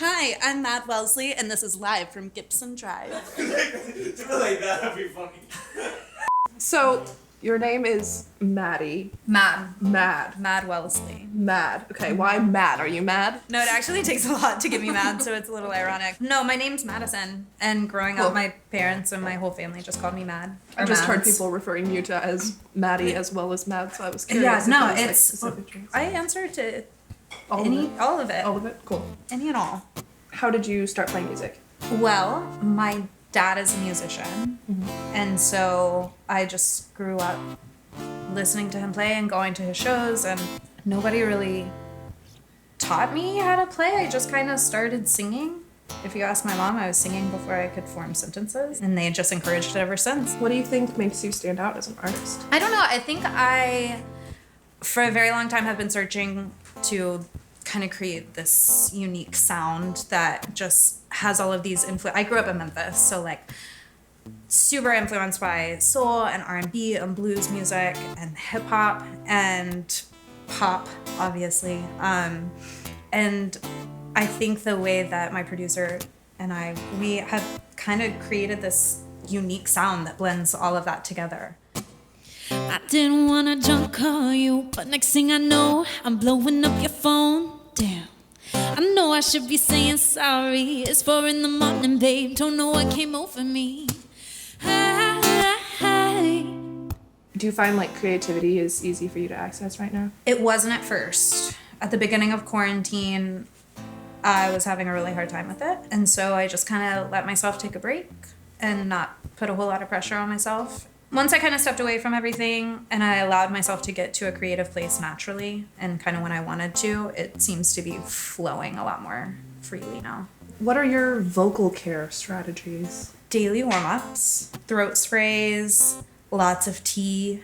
Hi, I'm Mad Welsley, and this is live from Gibson Drive. Like that'd be funny. So, your name is Maddie. Mad Welsley. Welsley. Mad. Okay, why mad? Are you mad? No, it actually takes a lot to get me mad, so it's a little ironic. No, my name's Madison, and growing up, my parents and my whole family just called me Mad. I just heard Mads. people referring you to as Maddie as well as Mad, so I was curious. Yeah, if no, it was, it's. specific traits. I answer to all any, of it. all of it, All of it. Cool. any and all. How did you start playing music? Well, my dad is a musician, and so I just grew up listening to him play and going to his shows, and nobody really taught me how to play. I just kind of started singing. If you ask my mom, I was singing before I could form sentences, and they just encouraged it ever since. What do you think makes you stand out as an artist? I don't know. I think I, for a very long time, have been searching to kind of create this unique sound that just has all of these I grew up in Memphis, so like super influenced by soul and R&B and blues music and hip hop and pop, obviously. And I think the way that my producer and we have kind of created this unique sound that blends all of that together. I didn't wanna junk call you, but next thing I know, I'm blowing up your phone. Damn, I know I should be saying sorry. It's 4 a.m, babe. Don't know what came over me. Hi. Do you find like creativity is easy for you to access right now? It wasn't at first. At the beginning of quarantine, I was having a really hard time with it. And so I just kind of let myself take a break and not put a whole lot of pressure on myself. Once I kind of stepped away from everything and I allowed myself to get to a creative place naturally and kind of when I wanted to, it seems to be flowing a lot more freely now. What are your vocal care strategies? Daily warm-ups, throat sprays, lots of tea.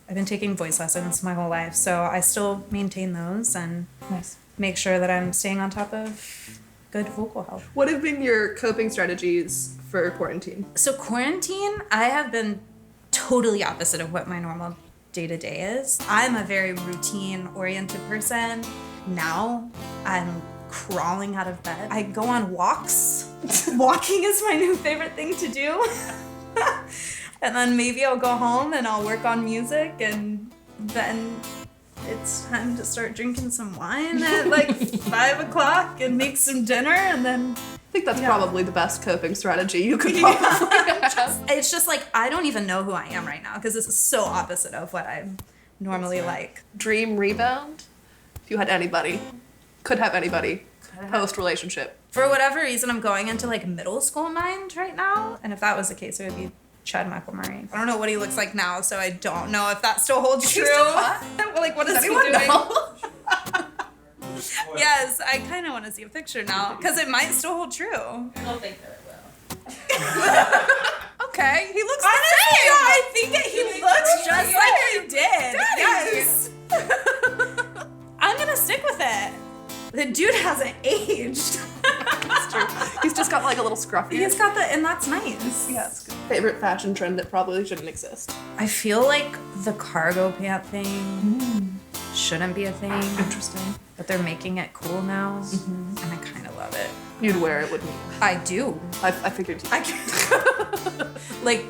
I've been taking voice lessons my whole life, so I still maintain those and Nice. make sure that I'm staying on top of good vocal health. What have been your coping strategies for quarantine? So quarantine, I have been totally opposite of what my normal day-to-day is. I'm a very routine-oriented person. Now I'm crawling out of bed. I go on walks. Walking is my new favorite thing to do. And then maybe I'll go home and I'll work on music, and then it's time to start drinking some wine at like 5 o'clock and make some dinner, and then I think that's probably the best coping strategy you could probably have. it's just like I don't even know who I am right now because this is so opposite of what I'm normally like. Dream rebound? If you had anybody, could have anybody, post-relationship. For whatever reason, I'm going into like middle school mind right now, and if that was the case, it would be Chad Michael Murray. I don't know what he looks like now, so I don't know if that still holds true. Like, what is he doing? Yes, I kind of want to see a picture now because it might still hold true. I don't think that it will. Okay, he looks the same. Yeah, I think that he looks just like he did. Yes. I'm gonna stick with it. The dude hasn't aged. That's true. He's just got like a little scruffy. He's got and that's nice. Yeah, it's good. Favorite fashion trend that probably shouldn't exist? I feel like the cargo pant thing shouldn't be a thing. Interesting. But they're making it cool now, and I kind of love it. You'd wear it, wouldn't you? I do. I figured you. Like,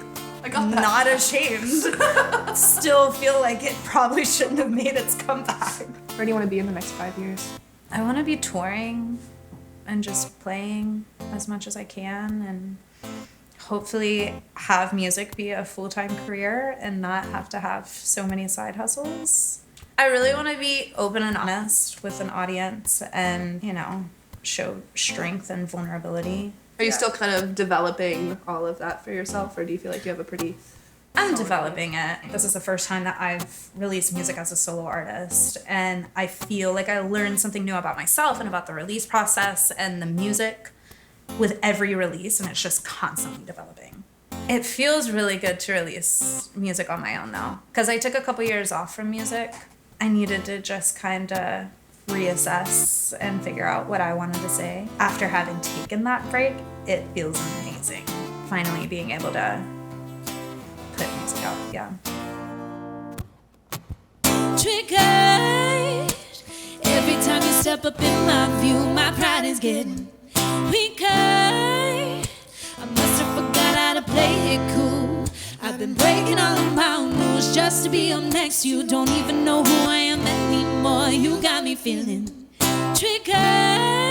I got that. not ashamed. Still feel like it probably shouldn't have made its comeback. Where do you want to be in the next 5 years? I want to be touring and just playing as much as I can and hopefully have music be a full-time career and not have to have so many side hustles. I really want to be open and honest with an audience and, show strength and vulnerability. Are you still kind of developing all of that for yourself, or do you feel like you have a pretty... I'm developing it. This is the first time that I've released music as a solo artist, and I feel like I learned something new about myself and about the release process and the music with every release, and it's just constantly developing. It feels really good to release music on my own though, because I took a couple years off from music. I needed to just kind of reassess and figure out what I wanted to say. After having taken that break, it feels amazing. Finally being able to put music out, yeah. Triggered. Every time you step up in my view, my pride is getting weaker. I must have forgot how to play it cool. I've been breaking all of my own rules just to be up next to you. Don't even know who I am anymore. You got me feeling triggered.